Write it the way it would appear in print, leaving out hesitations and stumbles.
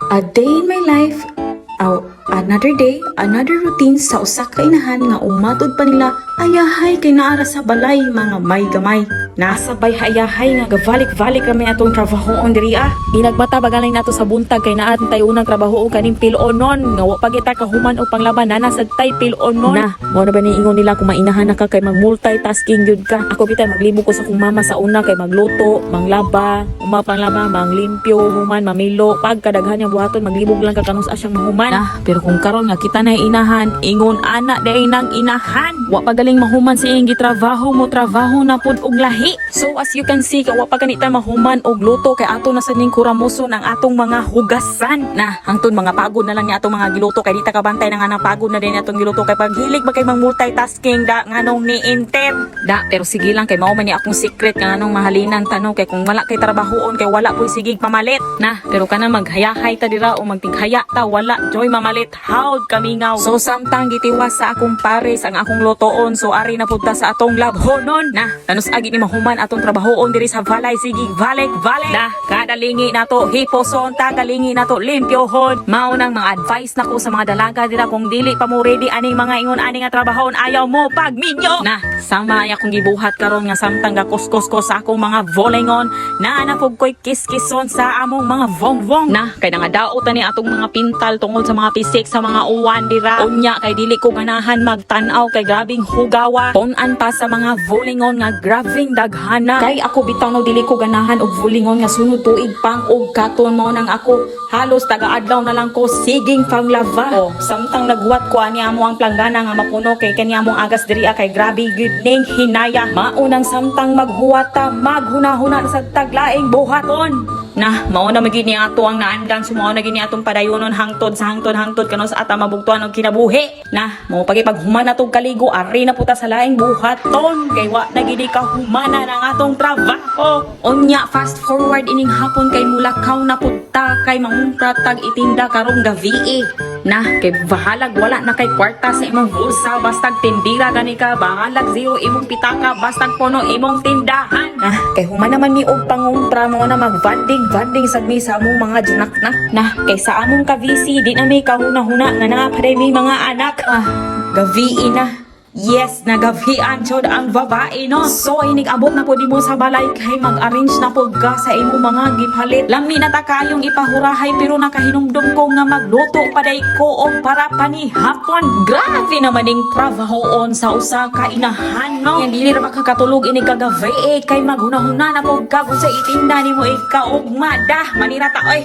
A day in my life, another day, another routine sa usa ka inahan nga umatod pa nila ayahay kay naara sa balay mga may gamay. Nasabay hayahay nga gavalik-valik rami atong trabahoon diri Inagmata bagalay nato sa buntag kay naa tayo unang trabaho kaning pilonon nga wa pa kita kahuman og panglaban na sa tay pilonon. Mo na ba ni ingon nila kung mainahan na ka kay mag multitasking jud ka. Ako bitay maglibog ko sa kong mama sa una kay magluto, manglaba, panglaba, manglimpyo, human, mamilo. Pag kadaghan yang buhaton maglibog lang ka kanus asyang mahuman. Pero kung karon nga kita na inahan, ingon ana day nang inahan. Wa pa galing mahuman sa iyang gitrabaho mo, trabaho na pud og lahi. So as you can see, wa pa kanita mahuman og luto kay ato na sa ning kuramuson ang atong mga hugasan. Hangtod mga pagod na lang ni atong mga giluto kay dita kabantay na nga nang pagod na din atong giluto kay paghilig ba kay mang multitasking da nganong ni inter. Pero sige lang kay mao man ni akong secret nga nganong mahalinan tanong kay kung wala kay trabahoon kay wala po'y sigig pamalit. Pero kana maghayahay ta dira o magtighaya ta wala joy mamalit hawd kamingaw. So samtang gitiwas sa akong pares ang akong lutoon so ari na pud ta sa atong labhonon. Tanus agi ni mahuman atong trabahoon diri sa balay sigig valik. Kada lingi nato hiposon ta galingi nato limpyohon. Mao nang mga advice nako sa mga dalaga dira kung dili pa mo ready aning mga ingon ani nga trabahoon ayaw mo pagminyo. Sama ay akong gibuhat karon nga samtang gakuskos ko sa akong mga volingon na napog ko'y kiskison sa among mga vongvong. Kay nangadaot ni atong mga pintal tungod sa mga pisik sa mga uwan dira. Unya kay dili ko ganahan magtan-aw kay grabing hugawa. Tunan pa sa mga volingon nga grabing daghana. Kay ako bitaw no dili ko ganahan og volingon nga sunod tuig pang og katon mo nang ako halos taga-adlaw na lang ko siging panglava. Samtang naghuwat ko ani amo ang planggana nga mapuno kay kani among agas diri kay grabe gud ning hinaya. Maunang samtang maghuwata maghunahuna sa taglaing buhaton. Mao na magini ato ang naandan sumao na gini atong padayonon hangtod kanos ata mabugtuan og kinabuhi. Mao paghuman natong kaligo ari na puta sa laing buhaton kay wa na gini kahumana ng atong trabaho. Unya fast forward ining hapon kay mulakaw na puta kay mangumpratag itinda karong gabi. Kay bahalag wala na kay kwarta sa imong bulsa bastag tindira gani ka bahalag zero imong pitaka bastag puno imong tindahan. Kay human naman ni og pangumpra mo na magbanding sa misa among mga junaknak. Kay sa among ka-VC di na may kahuna-huna nga napaday may mga anak. Gavi na. Yes, nagavian chod ang babae no. So inig abot na pud mo sa balay kay mag-arrange na pud ka sa imo mga gipalit. Lami na ta kayong ipahurahay pero nakahinumdum ko nga magluto paday ko og para panihapon. Grabe naman ning trabahoon sa usa ka inahan no. Yan dili ra makakatulog inig kagabi kay maghunahuna na pud ka kung sa itinda nimo ikaw og mada manira ta oy.